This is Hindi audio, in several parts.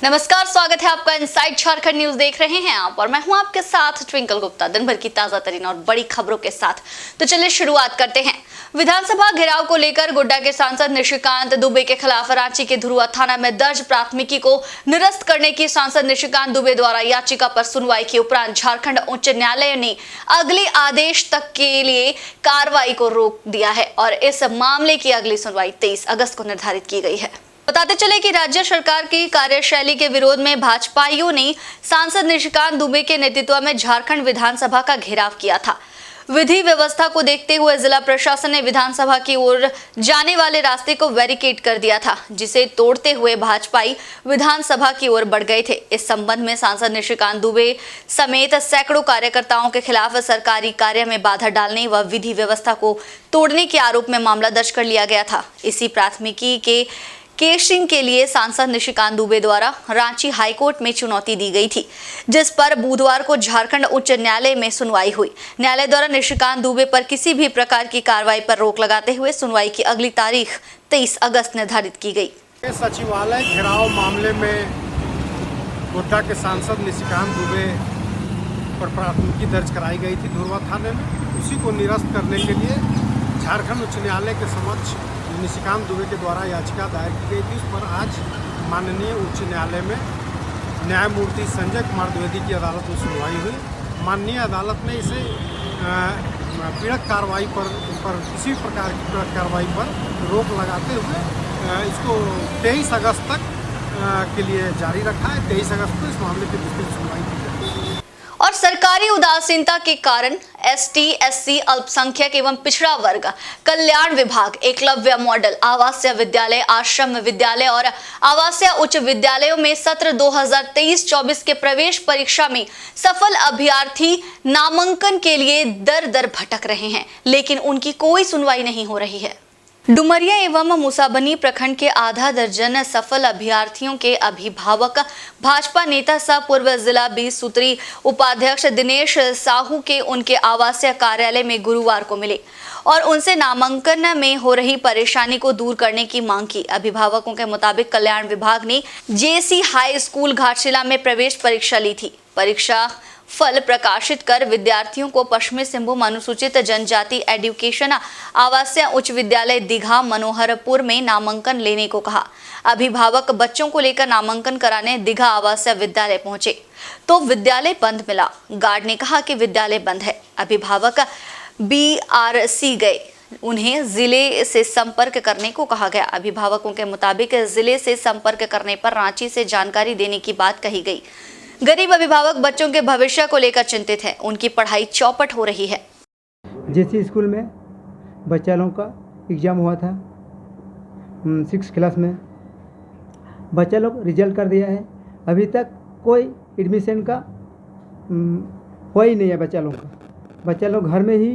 नमस्कार, स्वागत है आपका इनसाइड झारखंड न्यूज देख रहे हैं आप और मैं हूं आपके साथ ट्विंकल गुप्ता, दिन भर की ताजा तरीन और बड़ी खबरों के साथ। तो चलिए शुरुआत करते हैं। विधानसभा घेराव को लेकर गोड्डा के सांसद निशिकांत दुबे के खिलाफ रांची के धुरुआ थाना में दर्ज प्राथमिकी को निरस्त करने की सांसद निशिकांत दुबे द्वारा याचिका पर सुनवाई के उपरांत झारखंड उच्च न्यायालय ने अगले आदेश तक के लिए कार्रवाई को रोक दिया है और इस मामले की अगली सुनवाई 23 अगस्त को निर्धारित की गई है। बताते चले कि राज्य सरकार की कार्यशैली के विरोध में भाजपाइयों ने सांसद निशिकांत दुबे के नेतृत्व में झारखंड विधानसभा का घेराव किया था। विधि व्यवस्था को देखते हुए जिला प्रशासन ने विधानसभा की ओर जाने वाले रास्ते को बैरिकेड कर दिया था, जिसे तोड़ते हुए भाजपाई विधानसभा की ओर बढ़ गए थे। इस संबंध में सांसद निशिकांत दुबे समेत सैकड़ों कार्यकर्ताओं के खिलाफ सरकारी कार्य में बाधा डालने व विधि व्यवस्था को तोड़ने के आरोप में मामला दर्ज कर लिया गया था। इसी प्राथमिकी के केसिंग के लिए सांसद निशिकांत दुबे द्वारा रांची हाईकोर्ट में चुनौती दी गई थी, जिस पर बुधवार को झारखंड उच्च न्यायालय में सुनवाई हुई। न्यायालय द्वारा निशिकांत दुबे पर किसी भी प्रकार की कार्रवाई पर रोक लगाते हुए सुनवाई की अगली तारीख 23 अगस्त निर्धारित की गई। सचिवालय घेराव मामले में गोड्डा के सांसद निशिकांत दुबे पर प्राथमिकी दर्ज कराई गई थी धुरुआ थाने में। उसी को निरस्त करने के लिए झारखंड उच्च न्यायालय के समक्ष निशिकांत दुबे के द्वारा याचिका दायर की गई थी। उस पर आज माननीय उच्च न्यायालय में न्यायमूर्ति संजय कुमार द्विवेदी की अदालत में सुनवाई हुई। माननीय अदालत ने इसे पीड़क कार्रवाई पर किसी प्रकार की पीड़क कार्रवाई पर रोक लगाते हुए इसको 23 अगस्त तक के लिए जारी रखा है। 23 अगस्त को इस मामले की विस्तृत सुनवाई की जाएगी। और सरकारी उदासीनता के कारण एसटी, एससी, अल्पसंख्यक एवं पिछड़ा वर्ग कल्याण विभाग एकलव्य मॉडल आवासीय विद्यालय, आश्रम विद्यालय और आवासीय उच्च विद्यालयों में सत्र 2023-24 के प्रवेश परीक्षा में सफल अभ्यर्थी नामांकन के लिए दर दर भटक रहे हैं, लेकिन उनकी कोई सुनवाई नहीं हो रही है। डुमरिया एवं मुसाबनी प्रखंड के आधा दर्जन सफल अभ्यर्थियों के अभिभावक भाजपा नेता सह पूर्व जिला 20 सूत्री उपाध्यक्ष दिनेश साहू के उनके आवासीय कार्यालय में गुरुवार को मिले और उनसे नामांकन में हो रही परेशानी को दूर करने की मांग की। अभिभावकों के मुताबिक कल्याण विभाग ने जेसी हाई स्कूल घाटशिला में प्रवेश परीक्षा ली थी। परीक्षा फल प्रकाशित कर विद्यार्थियों को पश्चिमी सिंहभूम अनुसूचित जनजाति एजुकेशन आवासीय उच्च विद्यालय दीघा मनोहरपुर में नामांकन लेने को कहा। अभिभावक बच्चों को लेकर नामांकन कराने दीघा आवासीय विद्यालय पहुंचे तो विद्यालय बंद मिला। गार्ड ने कहा कि विद्यालय बंद है। अभिभावक बीआरसी गए, उन्हें जिले से संपर्क करने को कहा गया। अभिभावकों के मुताबिक जिले से संपर्क करने पर रांची से जानकारी देने की बात कही गई। गरीब अभिभावक बच्चों के भविष्य को लेकर चिंतित हैं, उनकी पढ़ाई चौपट हो रही है। जेसी स्कूल में बच्चा लोगों का एग्ज़ाम हुआ था 6 क्लास में। बच्चा लोग रिजल्ट कर दिया है, अभी तक कोई एडमिशन का हुआ ही नहीं है बच्चा लोग का। बच्चा लोग घर में ही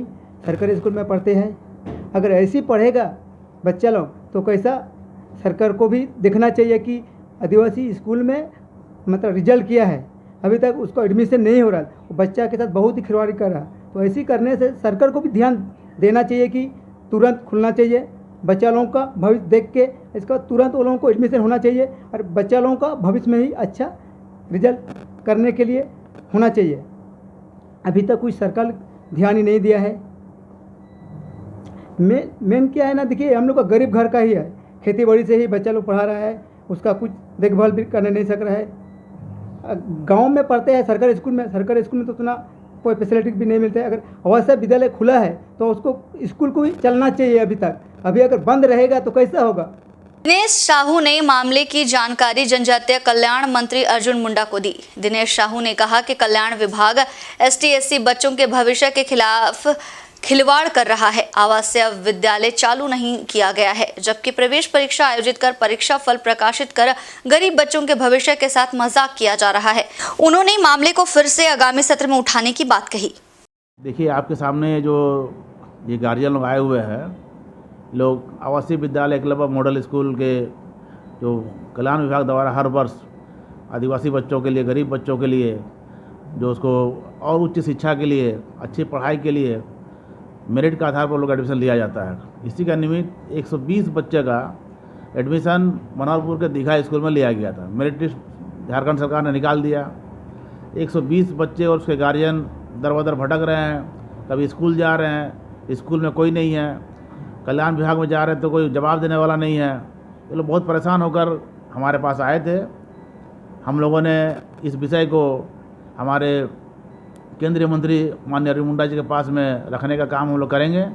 सरकारी स्कूल में पढ़ते हैं। अगर ऐसे पढ़ेगा बच्चा लोग तो कैसा, सरकार को भी देखना चाहिए कि आदिवासी स्कूल में मतलब रिजल्ट किया है, अभी तक उसको एडमिशन नहीं हो रहा, वो बच्चा के साथ बहुत ही खिलवाड़ी कर रहा। तो ऐसी करने से सरकार को भी ध्यान देना चाहिए कि तुरंत खुलना चाहिए। बच्चा लोगों का भविष्य देख के इसका तुरंत वो लोगों को एडमिशन होना चाहिए और बच्चा लोगों का भविष्य में ही अच्छा रिजल्ट करने के लिए होना चाहिए। अभी तक कुछ सरकार ध्यान ही नहीं दिया है। मेन क्या है ना, देखिए हम लोग का गरीब घर का ही है, खेती बाड़ी से ही बच्चा लोग पढ़ा रहा है, उसका कुछ देखभाल भी करने नहीं सक रहा है। गांव में पढ़ते हैं सरकारी स्कूल में तो उतना कोई फैसिलिटी भी नहीं मिलता है। अगर आवासीय विद्यालय खुला है तो उसको स्कूल को भी चलना चाहिए। अभी अगर बंद रहेगा तो कैसा होगा। दिनेश साहू ने मामले की जानकारी जनजातीय कल्याण मंत्री अर्जुन मुंडा को दी। दिनेश साहू ने कहा कि कल्याण विभाग एसटी, एससी बच्चों के भविष्य के खिलाफ खिलवाड़ कर रहा है। आवासीय विद्यालय चालू नहीं किया गया है, जबकि प्रवेश परीक्षा आयोजित कर परीक्षा फल प्रकाशित कर गरीब बच्चों के भविष्य के साथ मजाक किया जा रहा है। उन्होंने मामले को फिर से आगामी सत्र में उठाने की बात कही। देखिए, आपके सामने जो ये गार्जियन लोग आए हुए हैं, लोग आवासीय विद्यालय एकलव्य मॉडल स्कूल के जो कल्याण विभाग द्वारा हर वर्ष आदिवासी बच्चों के लिए, गरीब बच्चों के लिए, जो उसको और उच्च शिक्षा के लिए, अच्छी पढ़ाई के लिए मेरिट के आधार पर लोग एडमिशन लिया जाता है। इसी का निमित्त 120 बच्चे का एडमिशन मनोहरपुर के दीघा स्कूल में लिया गया था। मेरिट लिस्ट झारखंड सरकार ने निकाल दिया। 120 बच्चे और उसके गार्जियन दर बदर भटक रहे हैं, कभी स्कूल जा रहे हैं, स्कूल में कोई नहीं है, कल्याण विभाग में जा रहे हैं तो कोई जवाब देने वाला नहीं है। ये लोग बहुत परेशान होकर हमारे पास आए थे। हम लोगों ने इस विषय को हमारे केंद्रीय मंत्री माननीय अर्जुन मुंडा जी के पास में रखने का काम हम लोग करेंगे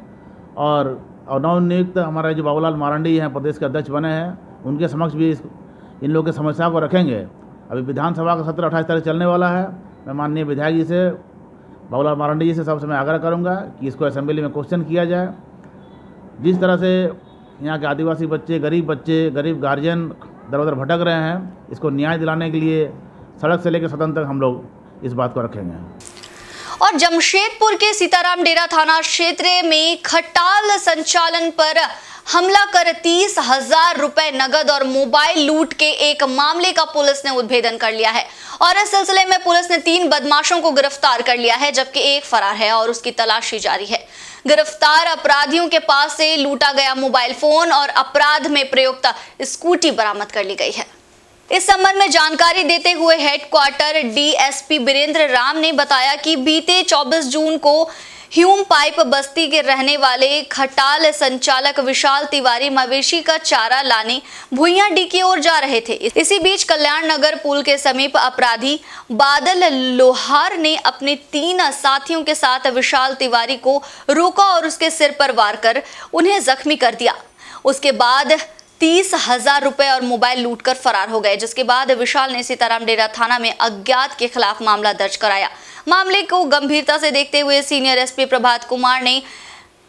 और नवनियुक्त हमारे जो बाबूलाल मारंडी हैं, प्रदेश के अध्यक्ष बने हैं, उनके समक्ष भी इन लोगों की समस्या को रखेंगे। अभी विधानसभा का सत्र 28 तारीख चलने वाला है। मैं माननीय विधायक जी से, बाबूलाल मारंडी जी से सबसे मैं आग्रह करूंगा कि इसको असेंबली में क्वेश्चन किया जाए। जिस तरह से यहाँ के आदिवासी बच्चे, गरीब गार्जियन दर बदर भटक रहे हैं, इसको न्याय दिलाने के लिए सड़क से लेकर सदन तक हम लोग इस बात को रखेंगे। और जमशेदपुर के सीताराम डेरा थाना क्षेत्र में खटाल संचालन पर हमला कर 30,000 रुपए नगद और मोबाइल लूट के एक मामले का पुलिस ने उद्भेदन कर लिया है और इस सिलसिले में पुलिस ने 3 बदमाशों को गिरफ्तार कर लिया है, जबकि एक फरार है और उसकी तलाशी जारी है। गिरफ्तार अपराधियों के पास से लूटा गया मोबाइल फोन और अपराध में प्रयुक्त स्कूटी बरामद कर ली गई है। इस संबंध में जानकारी देते हुए हेडक्वार्टर डीएसपी बीरेंद्र राम ने बताया कि बीते 24 जून को ह्यूम पाइप बस्ती के रहने वाले खटाल संचालक विशाल तिवारी मवेशी का चारा लाने भुइयाडी की ओर जा रहे थे। इसी बीच कल्याण नगर पुल के समीप अपराधी बादल लोहार ने अपने 3 साथियों के साथ विशाल तिवारी को रोका और उसके सिर पर वार कर उन्हें जख्मी कर दिया। उसके बाद 30,000 रुपए और मोबाइल लूटकर फरार हो गए, जिसके बाद विशाल ने सीताराम डेरा थाना में अज्ञात के खिलाफ मामला दर्ज कराया। मामले को गंभीरता से देखते हुए सीनियर एसपी प्रभात कुमार ने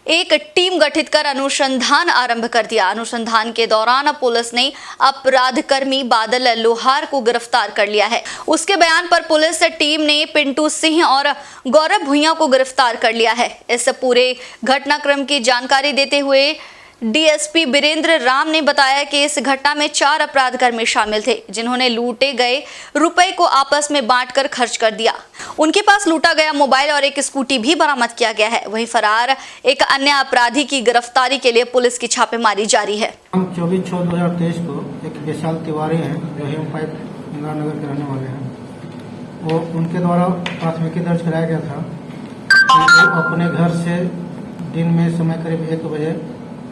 एक टीम गठित कर अनुसंधान आरंभ कर दिया। अनुसंधान के दौरान पुलिस ने अपराधकर्मी बादल लोहार को गिरफ्तार कर लिया है। उसके बयान पर पुलिस टीम ने पिंटू सिंह और गौरव भुइया को गिरफ्तार कर लिया है। इस पूरे घटनाक्रम की जानकारी देते हुए डीएसपी बीरेंद्र राम ने बताया कि इस घटना में 4 अपराधकर्मी शामिल थे, जिन्होंने लूटे गए रुपए को आपस में बांटकर खर्च कर दिया। उनके पास लूटा गया मोबाइल और एक स्कूटी भी बरामद किया गया है। वहीं फरार एक अन्य अपराधी की गिरफ्तारी के लिए पुलिस की छापेमारी जारी है। 24/6/2023 को एक विशाल तिवारी है जो ह्यूम पाइप इंदिरा नगर के रहने वाले हैं, वो उनके द्वारा प्राथमिकी दर्ज कराया गया था कि वो अपने घर से दिन में समय करीब 1 बजे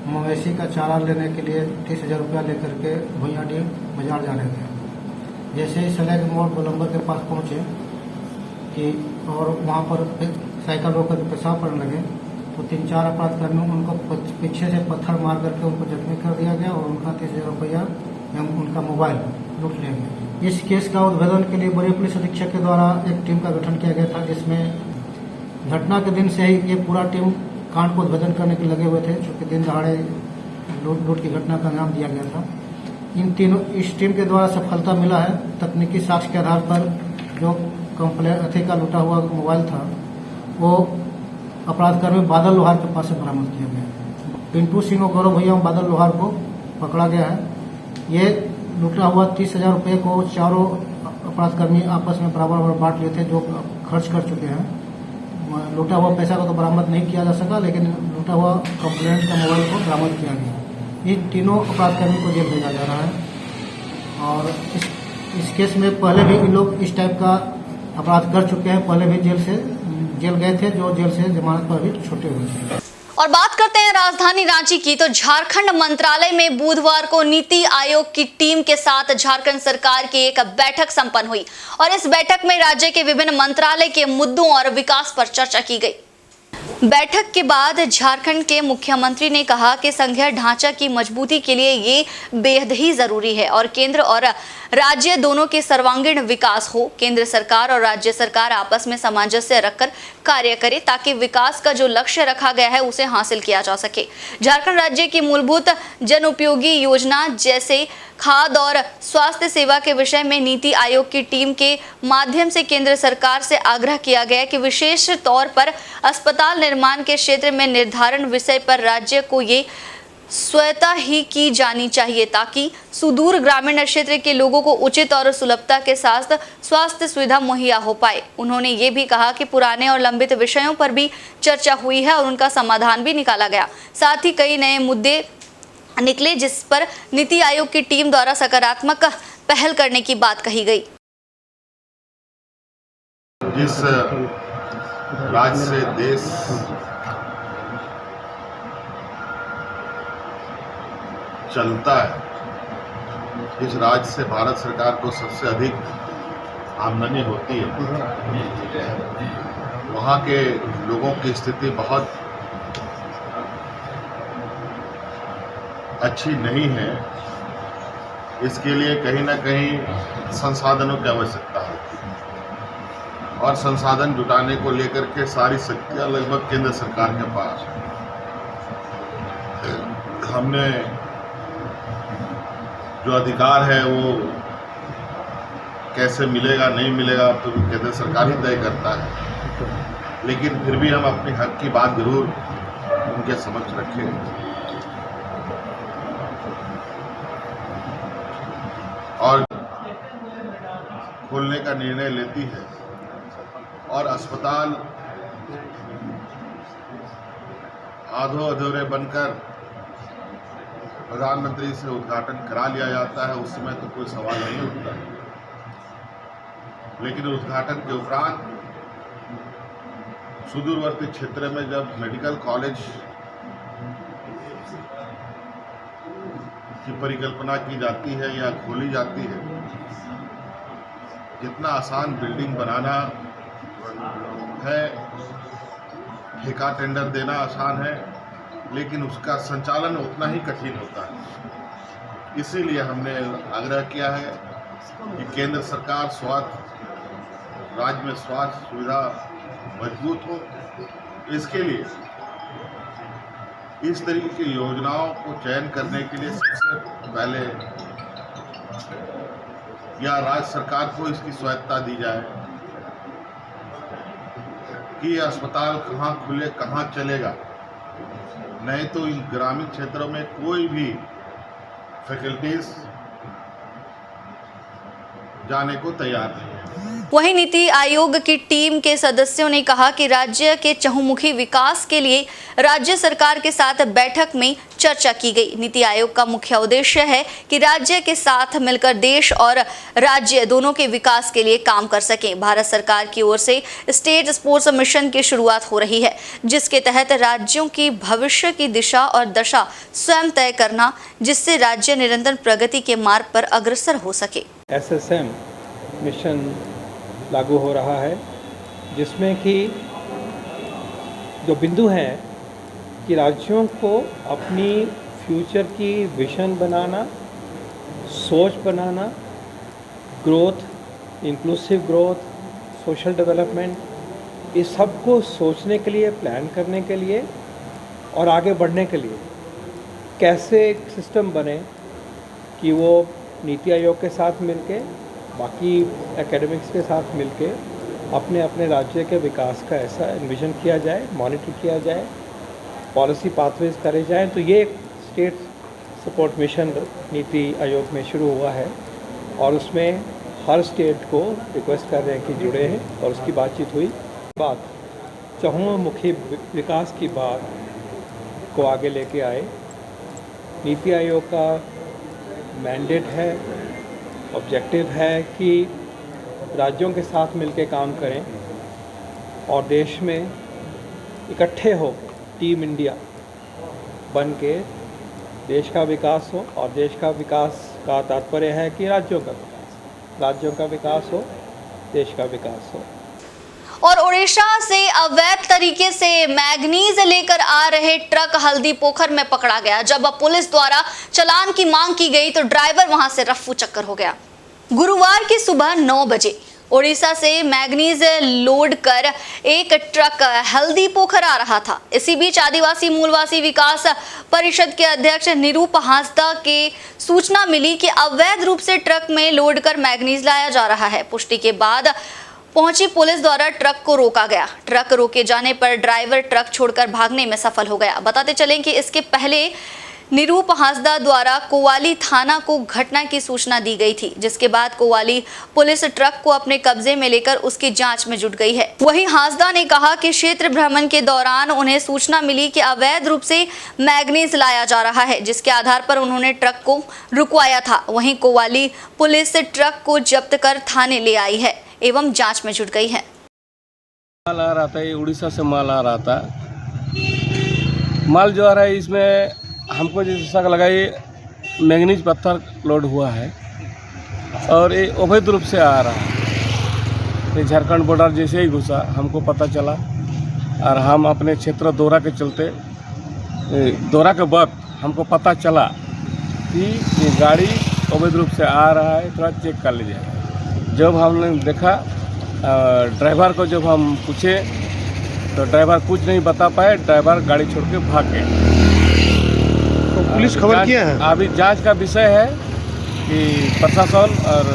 मवेशी का चारा लेने के लिए 30,000 रुपया लेकर के भुइयाडी बाजार जा रहे थे। जैसे ही सलेग मोड़ गोलंबर के पास पहुंचे कि और वहां पर साइकिल रोकर पेशाब करने लगे तो 3-4 अपराधकर्मियों उनको पीछे से पत्थर मार करके उनको जख्मी कर दिया गया और उनका 30,000 रुपया एवं उनका मोबाइल लूट लिया गया। इस केस का उद्भेदन के लिए वरीय पुलिस अधीक्षक के द्वारा एक टीम का गठन किया गया था, जिसमें घटना के दिन से ही ये पूरा टीम कांड को उद्भेदन करने के लगे हुए थे, चूँकि दिन दहाड़े लूट की घटना का अंजाम दिया गया था। इस टीम के द्वारा सफलता मिला है। तकनीकी साक्ष्य के आधार पर जो कंप्लेंट का लूटा हुआ मोबाइल था वो अपराधकर्मी बादल लोहार के पास से बरामद किया गया। पिंटू सिंह और गौरव भैया बादल लोहार को पकड़ा गया है। ये लूटा हुआ 30,000 रुपये को चारों अपराधकर्मी आपस में बराबर बांट लिए थे, जो खर्च कर चुके हैं। लूटा हुआ पैसा को तो बरामद नहीं किया जा सका, लेकिन लूटा हुआ कंप्लेंट का मोबाइल को बरामद किया गया। इन तीनों अपराधकर्मी को जेल भेजा जा रहा है और इस केस में पहले भी इन लोग इस टाइप का अपराध कर चुके हैं। पहले भी जेल गए थे, जो जेल से जमानत पर भी छूटे हुए थे। और बात करते हैं राजधानी रांची की, तो झारखंड मंत्रालय में बुधवार को नीति आयोग की टीम के साथ झारखंड सरकार की एक बैठक संपन्न हुई और इस बैठक में राज्य के विभिन्न मंत्रालय के मुद्दों और विकास पर चर्चा की गई। बैठक के बाद झारखंड के मुख्यमंत्री ने कहा कि संघीय ढांचा की मजबूती के लिए ये बेहद ही जरूरी है और केंद्र और राज्य दोनों के सर्वांगीण विकास हो। केंद्र सरकार और राज्य सरकार आपस में सामंजस्य रखकर कार्य करे ताकि विकास का जो लक्ष्य रखा गया है उसे हासिल किया जा सके। झारखंड राज्य की मूलभूत जन उपयोगी योजना जैसे खाद्य और स्वास्थ्य सेवा के विषय में नीति आयोग की टीम के माध्यम से केंद्र सरकार से आग्रह किया गया कि विशेष तौर पर अस्पताल निर्माण के क्षेत्र में निर्धारण विषय पर राज्य को ये स्वतः ही की जानी चाहिए ताकि सुदूर ग्रामीण क्षेत्र के लोगों को उचित और सुलभता के साथ स्वास्थ्य सुविधा मुहैया हो पाए। उन्होंने ये भी कहा कि पुराने और लंबित विषयों पर भी चर्चा हुई है और उनका समाधान भी निकाला गया। साथ ही कई नए मुद्दे निकले जिस पर नीति आयोग की टीम द्वारा सकारात्मक पहल करने की बात कही गई। जिस राज्य से देश चलता है, जिस राज्य से भारत सरकार को सबसे अधिक आमदनी होती है, वहाँ के लोगों की स्थिति बहुत अच्छी नहीं है। इसके लिए कहीं ना कहीं संसाधनों की आवश्यकता होती है और संसाधन जुटाने को लेकर के सारी शक्तियाँ लगभग केंद्र सरकार के पास है। हमने जो अधिकार है वो कैसे मिलेगा नहीं मिलेगा तो केंद्र सरकार ही तय करता है, लेकिन फिर भी हम अपने हक की बात जरूर उनके समक्ष रखेंगे। और खोलने का निर्णय लेती है और अस्पताल आधो अधूरे बनकर प्रधानमंत्री से उद्घाटन करा लिया जाता है, उस समय तो कोई सवाल नहीं उठता है, लेकिन उद्घाटन के उपरांत सुदूरवर्ती क्षेत्र में जब मेडिकल कॉलेज की परिकल्पना की जाती है या खोली जाती है, जितना आसान बिल्डिंग बनाना है, ठेका टेंडर देना आसान है, लेकिन उसका संचालन उतना ही कठिन होता है। इसीलिए हमने आग्रह किया है कि केंद्र सरकार राज्य में स्वास्थ्य सुविधा मजबूत हो। इसके लिए इस तरीके की योजनाओं को चयन करने के लिए सबसे पहले या राज्य सरकार को इसकी स्वायत्तता दी जाए कि अस्पताल कहाँ खुले, कहाँ चलेगा। नहीं तो इन ग्रामीण क्षेत्रों में कोई भी फैकल्टीज जाने को तैयार नहीं है। वहीं नीति आयोग की टीम के सदस्यों ने कहा कि राज्य के चहुमुखी विकास के लिए राज्य सरकार के साथ बैठक में चर्चा की गई। नीति आयोग का मुख्य उद्देश्य है कि राज्य के साथ मिलकर देश और राज्य दोनों के विकास के लिए काम कर सकें। भारत सरकार की ओर से स्टेट स्पोर्ट्स मिशन की शुरुआत हो रही है, जिसके तहत राज्यों की भविष्य की दिशा और दशा स्वयं तय करना, जिससे राज्य निरंतर प्रगति के मार्ग पर अग्रसर हो सके। SSM मिशन लागू हो रहा है, जिसमें कि जो बिंदु हैं कि राज्यों को अपनी फ्यूचर की विजन बनाना, सोच बनाना, growth, inclusive growth, social development, इस सब को सोचने के लिए, प्लान करने के लिए और आगे बढ़ने के लिए कैसे एक सिस्टम बने कि वो नीति आयोग के साथ मिलके, बाकी एकेडमिक्स के साथ मिलके अपने अपने राज्य के विकास का ऐसा एनविजन किया जाए, मॉनिटर किया जाए, पॉलिसी पाथवेज करे जाए। तो ये state support mission NITI Aayog में शुरू हुआ है और उसमें हर स्टेट को रिक्वेस्ट कर रहे हैं कि जुड़े हैं और उसकी बातचीत हुई। बात चहुमुखी विकास की बात को आगे लेके आए। नीति आयोग का मैंडेट है, ऑब्जेक्टिव है कि राज्यों के साथ मिलकर काम करें और देश में इकट्ठे हो टीम इंडिया बन के देश का विकास हो। और देश का विकास का तात्पर्य है कि राज्यों का विकास हो, देश का विकास हो। और ओडिशा से अवैध तरीके से मैग्नीज लेकर आ रहे ट्रक हल्दी पोखर में पकड़ा गया। जब पुलिस द्वारा चालान की मांग की गई तो ड्राइवर वहां से रफ्फू चक्कर हो गया। गुरुवार की सुबह 9 बजे ओडिशा से मैग्नीज लोड कर एक ट्रक हल्दी पोखर आ रहा था। इसी बीच आदिवासी मूलवासी विकास परिषद के अध्यक्ष निरूप हांसदा के सूचना मिली कि अवैध रूप से ट्रक में लोड कर मैग्नीज लाया जा रहा है। पुष्टि के बाद पहुंची पुलिस द्वारा ट्रक को रोका गया। ट्रक रोके जाने पर ड्राइवर ट्रक छोड़कर भागने में सफल हो गया। बताते चलें कि इसके पहले निरूप हांसदा द्वारा कोवाली थाना को घटना की सूचना दी गई थी, जिसके बाद कोवाली पुलिस ट्रक को अपने कब्जे में लेकर उसकी जांच में जुट गई है। वहीं हांसदा ने कहा कि क्षेत्र भ्रमण के दौरान उन्हें सूचना मिली कि अवैध रूप से मैग्नीज लाया जा रहा है, जिसके आधार पर उन्होंने ट्रक को रुकवाया था। वहीं कोवाली पुलिस ट्रक को जब्त कर थाने ले आई है एवं जांच में जुट गई है। माल आ रहा था, ये उड़ीसा से माल आ रहा था। माल जो आ रहा है इसमें हमको जैसा लगा ये मैंगनीज पत्थर लोड हुआ है और ये अवैध रूप से आ रहा है। ये झारखंड बॉर्डर जैसे ही घुसा हमको पता चला और हम अपने क्षेत्र दौरा के चलते दौरा के वक्त हमको पता चला कि ये गाड़ी अवैध रूप से आ रहा है, थोड़ा चेक कर लीजिए। जब हमने देखा ड्राइवर को जब हम पूछे तो ड्राइवर कुछ नहीं बता पाए, ड्राइवर गाड़ी छोड़ के भाग गए। तो पुलिस खबर किया है? अभी जांच का विषय है कि प्रशासन और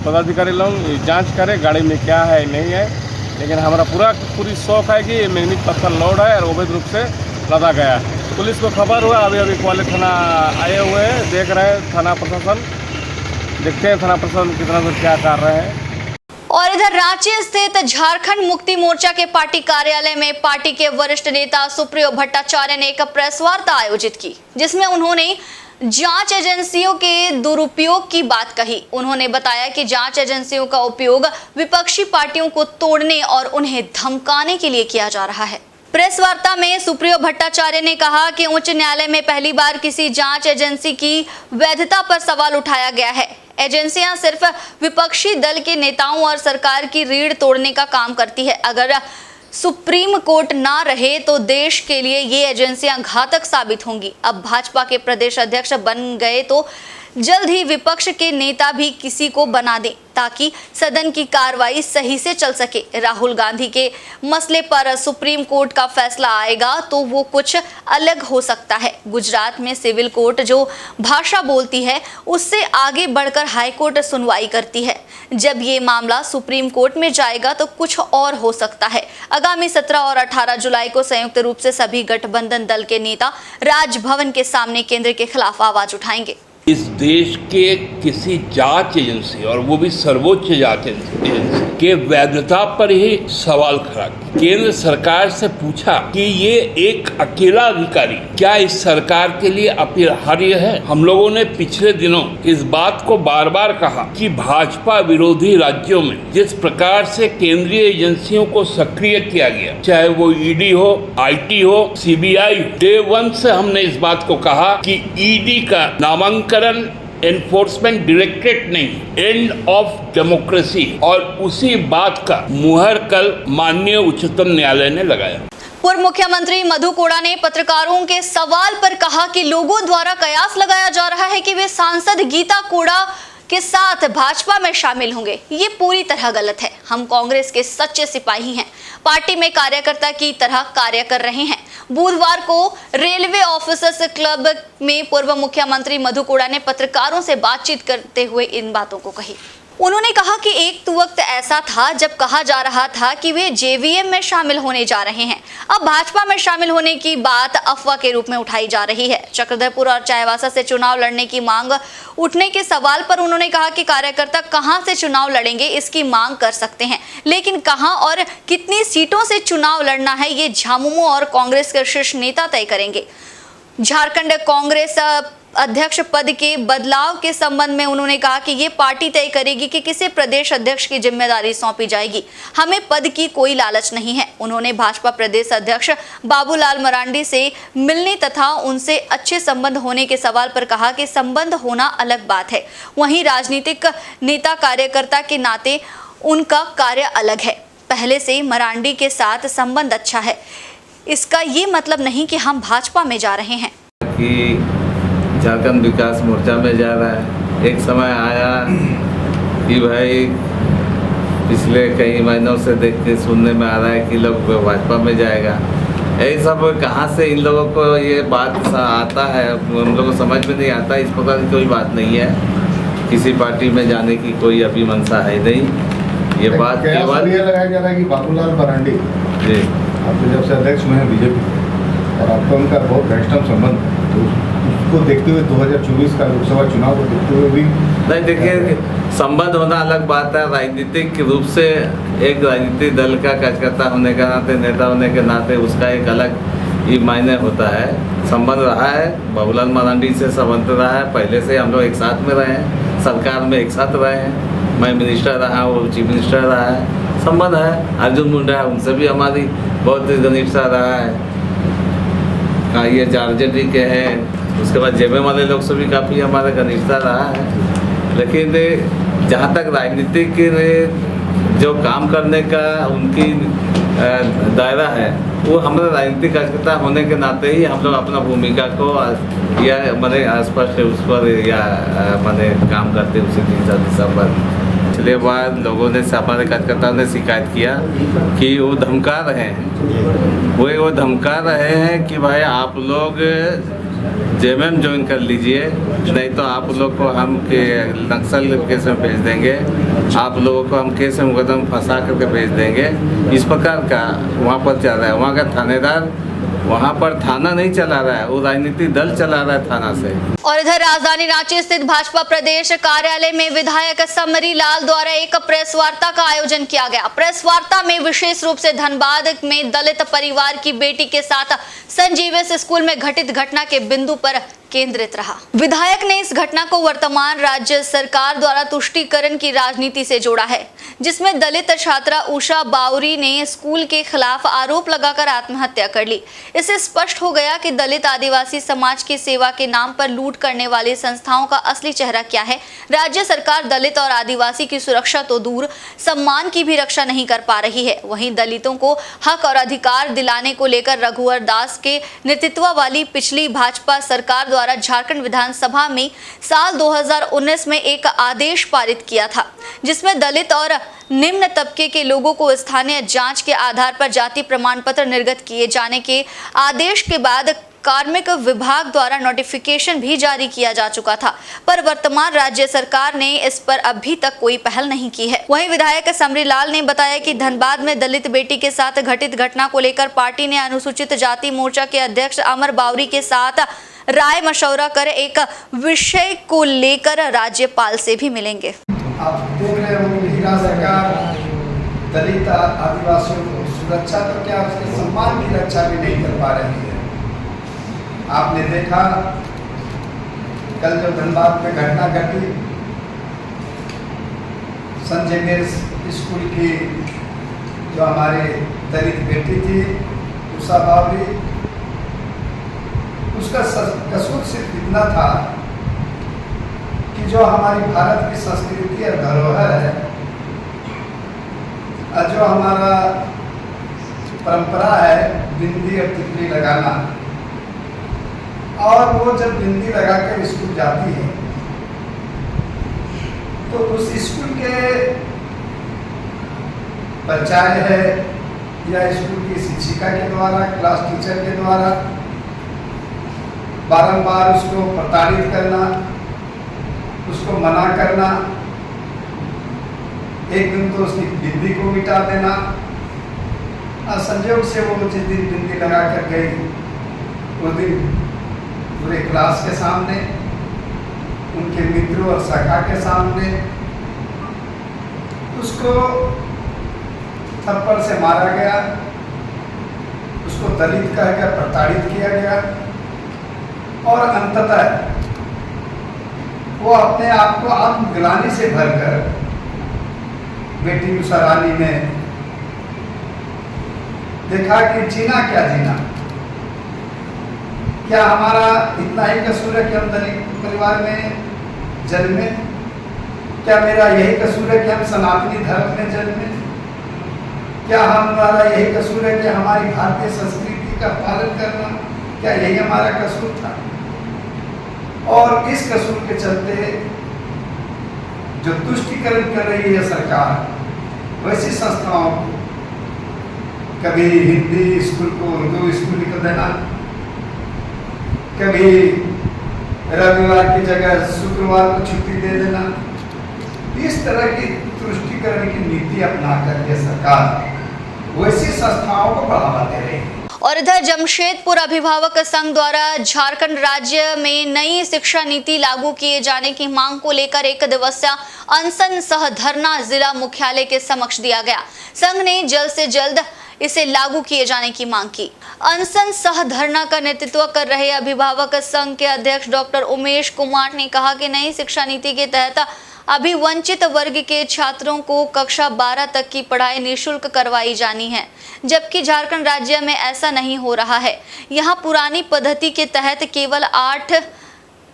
पदाधिकारी लोग जांच करें गाड़ी में क्या है नहीं है, लेकिन हमारा पूरी शौक है कि ये मैग्नीज पत्थर लोड है और अवैध रूप से लदा गया है। पुलिस को खबर हुआ, अभी ग्वालियर थाना आए हुए हैं, देख रहे हैं थाना प्रशासन, देखते हैं थाना प्रशासन कितना दूर क्या कर रहे हैं। और इधर रांची स्थित झारखंड मुक्ति मोर्चा के पार्टी कार्यालय में पार्टी के वरिष्ठ नेता सुप्रियो भट्टाचार्य ने एक प्रेस वार्ता आयोजित की, जिसमें उन्होंने जांच एजेंसियों के दुरुपयोग की बात कही। उन्होंने बताया कि जांच एजेंसियों का उपयोग विपक्षी पार्टियों को तोड़ने और उन्हें धमकाने के लिए किया जा रहा है। प्रेस वार्ता में सुप्रियो भट्टाचार्य ने कहा कि उच्च न्यायालय में पहली बार किसी जांच एजेंसी की वैधता पर सवाल उठाया गया है। एजेंसियां सिर्फ विपक्षी दल के नेताओं और सरकार की रीढ़ तोड़ने का काम करती है। अगर सुप्रीम कोर्ट ना रहे तो देश के लिए ये एजेंसियां घातक साबित होंगी। अब भाजपा के प्रदेश अध्यक्ष बन गए तो जल्द ही विपक्ष के नेता भी किसी को बना दें ताकि सदन की कार्रवाई सही से चल सके। राहुल गांधी के मसले पर सुप्रीम कोर्ट का फैसला आएगा तो वो कुछ अलग हो सकता है। गुजरात में सिविल कोर्ट जो भाषा बोलती है उससे आगे बढ़कर हाई कोर्ट सुनवाई करती है। जब ये मामला सुप्रीम कोर्ट में जाएगा तो कुछ और हो सकता है। आगामी 17 और 18 जुलाई को संयुक्त रूप से सभी गठबंधन दल के नेता राजभवन के सामने केंद्र के खिलाफ आवाज उठाएंगे। इस देश के किसी जांच एजेंसी और वो भी सर्वोच्च जांच एजेंसी के वैधता पर ही सवाल खड़ा किया। केंद्र सरकार से पूछा कि ये एक अकेला अधिकारी क्या इस सरकार के लिए अपरिहार्य है। हम लोगों ने पिछले दिनों इस बात को बार बार कहा कि भाजपा विरोधी राज्यों में जिस प्रकार से केंद्रीय एजेंसियों को सक्रिय किया गया, चाहे वो ईडी हो, आईटी हो, सीबीआई हो, डे 1 से हमने इस बात को कहा कि ईडी का नामांकन एनफोर्समेंट डायरेक्टरेट नहीं, एंड ऑफ डेमोक्रेसी, और उसी बात का मुहर कल माननीय उच्चतम न्यायालय ने लगाया। पूर्व मुख्यमंत्री मधु कोड़ा ने पत्रकारों के सवाल पर कहा कि लोगों द्वारा कयास लगाया जा रहा है कि वे सांसद गीता कोड़ा के साथ भाजपा में शामिल होंगे। ये पूरी तरह गलत है। हम कांग्रेस के सच्चे सिपाही हैं, पार्टी में कार्यकर्ता की तरह कार्य कर रहे हैं। बुधवार को रेलवे ऑफिसर्स क्लब में पूर्व मुख्यमंत्री मधु कोड़ा ने पत्रकारों से बातचीत करते हुए इन बातों को कही। उन्होंने कहा कि एक वक्त ऐसा था जब कहा जा रहा था कि वे जेवीएम में शामिल होने जा रहे हैं। अब भाजपा में शामिल होने की बात अफवाह के रूप में उठाई जा रही है। चक्रधरपुर और चाईबासा से चुनाव लड़ने की मांग उठने के सवाल पर उन्होंने कहा कि कार्यकर्ता कहां से चुनाव लड़ेंगे इसकी मांग कर सकते हैं, लेकिन कहां और कितनी सीटों से चुनाव लड़ना है ये झामुमो और कांग्रेस के शीर्ष नेता तय करेंगे। झारखंड कांग्रेस अध्यक्ष पद के बदलाव के संबंध में उन्होंने कहा कि ये पार्टी तय करेगी कि किसे प्रदेश अध्यक्ष की जिम्मेदारी सौंपी जाएगी। हमें पद की कोई लालच नहीं है। उन्होंने भाजपा प्रदेश अध्यक्ष बाबूलाल मरांडी से मिलने तथा उनसे अच्छे संबंध होने के सवाल पर कहा कि संबंध होना अलग बात है, वहीं राजनीतिक नेता कार्यकर्ता के नाते उनका कार्य अलग है। पहले से मरांडी के साथ संबंध अच्छा है, इसका ये मतलब नहीं कि हम भाजपा में जा रहे हैं। झारखंड विकास मोर्चा में जा रहा है। एक समय आया कि भाई पिछले कई महीनों से देख के सुनने में आ रहा है कि लोग भाजपा में जाएगा। यही सब कहाँ से इन लोगों को ये बात आता है, हम लोगों को समझ में नहीं आता। इस प्रकार की कोई बात नहीं है, किसी पार्टी में जाने की कोई अभी मंशा है नहीं। ये बात केवल ये लगाया जा रहा है कि बाबूलाल मरांडी जी आपके जब से अध्यक्ष में है बीजेपी और आपका उनका बहुत घनिष्ठम संबंध है, तो उसको देखते हुए 2024 का लोकसभा चुनाव को देखते हुए भी नहीं, देखिए संबंध होना अलग बात है। राजनीतिक रूप से एक राजनीतिक दल का कार्यकर्ता होने के नाते, नेता होने के नाते उसका एक अलग ही मायने होता है। संबंध रहा है, बाबूलाल मरांडी से संबंध रहा है, पहले से हम लोग एक साथ में रहे हैं, सरकार में एक साथ रहे हैं। मैं मिनिस्टर रहा, वो चीफ मिनिस्टर रहा है, संबंध है। अर्जुन मुंडा है, उनसे भी हमारी बहुत घनिष्ठता रहा है। ये जारजेडी के हैं, उसके बाद जेमे वाले लोग से भी काफ़ी हमारा घनिष्ठता रहा है। लेकिन जहाँ तक राजनीतिक जो काम करने का उनकी दायरा है, वो हमारा राजनीतिक कार्यकर्ता होने के नाते ही हम लोग अपना भूमिका को या मैंने स्पष्ट उस पर या मैंने काम करते उसी दिसंबर। पिछले बार लोगों ने हमारे कार्यकर्ताओं ने शिकायत किया कि वो धमका रहे हैं, वो धमका रहे हैं कि भाई आप लोग जेएमएम ज्वाइन कर लीजिए, नहीं तो आप लोग को हम नक्सल केस में भेज देंगे, आप लोगों को हम केस में मुकदमा फंसा करके भेज देंगे। इस प्रकार का वहाँ पर चल रहा है। वहाँ का थानेदार वहाँ पर थाना नहीं चला रहा है, वो राजनीतिक दल चला रहा है थाना से। और इधर राजधानी रांची स्थित भाजपा प्रदेश कार्यालय में विधायक समरी लाल द्वारा एक प्रेस वार्ता का आयोजन किया गया। प्रेस वार्ता में विशेष रूप से धनबाद में दलित परिवार की बेटी के साथ सेंट जेवियर्स स्कूल में घटित घटना के बिंदु पर केंद्रित रहा। विधायक ने इस घटना को वर्तमान राज्य सरकार द्वारा तुष्टीकरण की राजनीति से जोड़ा है, जिसमें दलित छात्रा उषा बावरी ने स्कूल के खिलाफ आरोप लगाकर आत्महत्या कर ली। इससे स्पष्ट हो गया कि दलित आदिवासी समाज की सेवा के नाम पर लूट करने वाली संस्थाओं का असली चेहरा क्या है। राज्य सरकार दलित और आदिवासी की सुरक्षा तो दूर, सम्मान की भी रक्षा नहीं कर पा रही है। वहीं दलितों को हक और अधिकार दिलाने को लेकर रघुवर दास के नेतृत्व वाली पिछली भाजपा सरकार द्वारा झारखंड विधानसभा में साल 2019 में एक आदेश पारित किया था, जिसमें दलित और निम्न तबके के लोगों को स्थानीय जांच के आधार पर जाति प्रमाण पत्र निर्गत किए जाने के आदेश के बाद कार्मिक विभाग द्वारा नोटिफिकेशन भी जारी किया जा चुका था, पर वर्तमान राज्य सरकार ने इस पर अभी तक कोई पहल नहीं की है। वहीं विधायक समरी लाल ने बताया कि धनबाद में दलित बेटी के साथ घटित घटना को लेकर पार्टी ने अनुसूचित जाति मोर्चा के अध्यक्ष अमर बावरी के साथ राय मशवरा कर एक विषय को लेकर राज्यपाल से भी मिलेंगे। आप देख रहे होंगे हिरा सरकार दलित आदिवासियों को सुरक्षा तो क्या उसके सम्मान की रक्षा भी नहीं कर पा रही है। आपने देखा कल जो धनबाद में घटना घटी, सेंट जेवियर्स स्कूल की जो हमारे दलित बेटी थी उषा बावरी, उसका कसूर सिर्फ इतना था कि जो हमारी भारत की संस्कृति और धरोहर है, जो हमारा परंपरा है बिंदी और टिकली लगाना, और वो जब बिंदी लगाकर स्कूल जाती है तो उस स्कूल के प्राचार्य है या स्कूल की शिक्षिका के द्वारा, क्लास टीचर के द्वारा बारंबार उसको प्रताड़ित करना, उसको मना करना, एक दिन तो उसकी बिंदी को मिटा देना। और संयोग से वो जिस दिन बिंदी लगा कर गई उस दिन पूरे क्लास के सामने, उनके मित्रों और सखा के सामने उसको थप्पड़ से मारा गया, उसको दलित कहकर प्रताड़ित किया गया और अंततः वो अपने आप को आत्मग्लानि से भरकर बेटी उषा रानी ने देखा कि जीना क्या जीना, क्या हमारा इतना ही कसूर है कि हम दलित परिवार में जन्मे, क्या मेरा यही कसूर है कि हम सनातनी धर्म में जन्मे, क्या हमारा यही कसूर है कि हमारी भारतीय संस्कृति का पालन करना, क्या यही हमारा कसूर था। और इस कसूर के चलते जो तुष्टीकरण कर रही है सरकार, वैसी संस्थाओं को कभी हिंदी स्कूल को उर्दू स्कूल लिख देना, कभी रविवार की जगह शुक्रवार को छुट्टी दे देना, इस तरह की तुष्टीकरण की नीति अपना करके सरकार वैसी संस्थाओं को बढ़ावा दे रही है। और इधर जमशेदपुर अभिभावक संघ द्वारा झारखंड राज्य में नई शिक्षा नीति लागू किए जाने की मांग को लेकर एक दिवसीय अनशन सह धरना जिला मुख्यालय के समक्ष दिया गया। संघ ने जल्द से जल्द इसे लागू किए जाने की मांग की। अनशन सह धरना का नेतृत्व कर रहे अभिभावक संघ के अध्यक्ष डॉक्टर उमेश कुमार ने कहा कि नई शिक्षा नीति के तहत अभी वंचित वर्ग के छात्रों को कक्षा 12 तक की पढ़ाई निःशुल्क करवाई जानी है, जबकि झारखंड राज्य में ऐसा नहीं हो रहा है। यहाँ पुरानी पद्धति के तहत केवल 8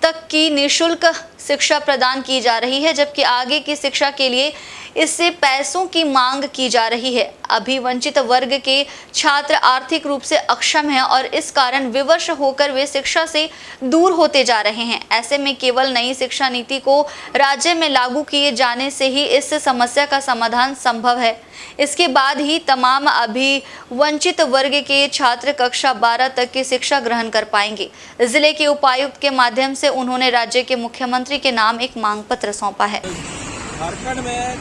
तक की निःशुल्क शिक्षा प्रदान की जा रही है, जबकि आगे की शिक्षा के लिए इससे पैसों की मांग की जा रही है। अभी वंचित वर्ग के छात्र आर्थिक रूप से अक्षम हैं और इस कारण विवश होकर वे शिक्षा से दूर होते जा रहे हैं। ऐसे में केवल नई शिक्षा नीति को राज्य में लागू किए जाने से ही इस समस्या का समाधान संभव है। इसके बाद ही तमाम अभी वंचित वर्ग के छात्र कक्षा 12 तक की शिक्षा ग्रहण कर पाएंगे। जिले के उपायुक्त के माध्यम से उन्होंने राज्य के मुख्यमंत्री के नाम एक मांग पत्र सौंपा है। झारखंड में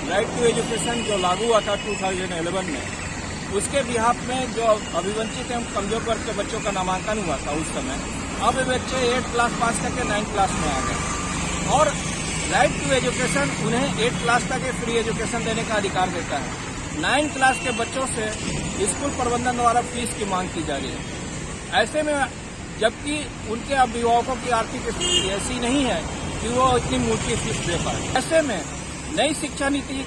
राइट टू एजुकेशन जो लागू हुआ था 2011 में, उसके बिहाफ में जो अभिवंचित एवं कमजोर वर्ग के बच्चों का नामांकन हुआ था उस समय, अब बच्चे 8 क्लास पास करके 9 क्लास में आ गए और राइट टू एजुकेशन उन्हें 8 क्लास तक फ्री एजुकेशन देने का अधिकार देता है। 9 क्लास के बच्चों से स्कूल प्रबंधन द्वारा फीस की मांग की जा रही है। ऐसे में जबकि उनके अभिभावकों की आर्थिक स्थिति ऐसी नहीं है कि वो इतनी मोटी फीस दे पाए। ऐसे में नई शिक्षा नीति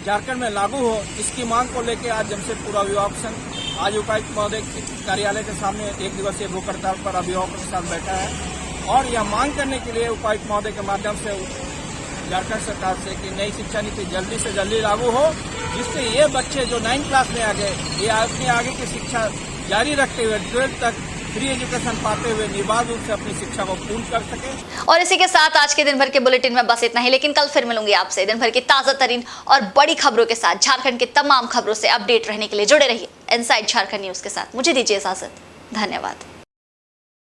झारखंड में लागू हो, इसकी मांग को लेकर आज जमशेदपुर अभिभावक संघ आज उपायुक्त महोदय के कार्यालय के सामने 1 दिवसीय भूख हड़ताल पर अभिभावकों के साथ बैठा है और यह मांग करने के लिए उपायुक्त महोदय के माध्यम से झारखंड सरकार से कि नई शिक्षा नीति जल्दी से जल्दी लागू हो, जिससे ये बच्चे जो 9 क्लास में आ गए ये अपने आगे की शिक्षा जारी रखते हुए 12th तक फ्री एजुकेशन पाते हुए निर्बाध रूप से अपनी शिक्षा को पूर्ण कर सके। और इसी के साथ आज के दिन भर के बुलेटिन में बस इतना ही, लेकिन कल फिर मिलूंगी आपसे दिन भर की ताजा तरीन और बड़ी खबरों के साथ। झारखंड के तमाम खबरों से अपडेट रहने के लिए जुड़े रहिए इनसाइड झारखंड न्यूज के साथ। मुझे दीजिए इजाजत, धन्यवाद।